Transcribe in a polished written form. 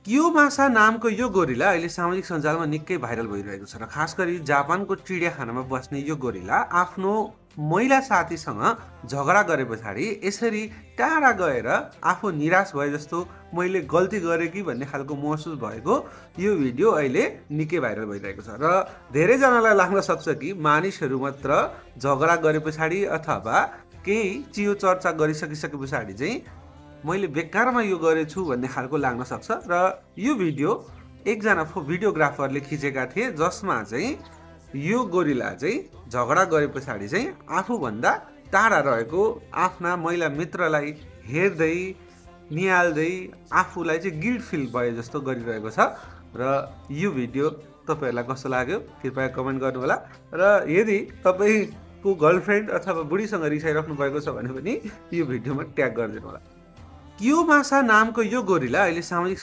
क्योमासा नामको यो गोरिला अहिले सामाजिक सञ्जालमा निकै भाइरल भइरहेको छ र खास गरी जापानको चिडियाखानामा बस्ने यो गोरिला आफ्नो महिला साथीसँग झगडा गरे पछाडि यसरी टाढा गएर आफू निराश भए जस्तो मैले गल्ती गरेँ कि भन्ने खालको महसुस भएको यो भिडियो अहिले निकै भाइरल भइरहेको छ र धेरैजनालाई लाग्न सक्छ कि मानिसहरू मात्र झगडा गरे पछाडि अथवा केही चियो चर्चा गरिसकिसके पछाडि चाहिँ मैले बेकारमा यो गरेछु भन्ने खालको लाग्न सक्छ र यो भिडियो एकजना भिडियोग्राफरले खिचेका थिए जसमा चाहिँ यो गोरिला चाहिँ झगडा गरे पछाडि चाहिँ आफूभन्दा टाढा रहेको आफ्ना महिला मित्रलाई हेर्दै निहाल्दै आफूलाई चाहिँ गिल्ट फिल भए जस्तो गरिरहेको छ र यो भिडियो तपाईँहरूलाई कस्तो लाग्यो कृपया कमेन्ट गर्नुहोला र यदि तपाईँको गर्लफ्रेन्ड अथवा बुढीसँग रिसाइराख्नु भएको छ भने पनि यो भिडियोमा ट्याग गरिदिनु होला। क्योमासा नामको यो गोरिला अहिले सामाजिक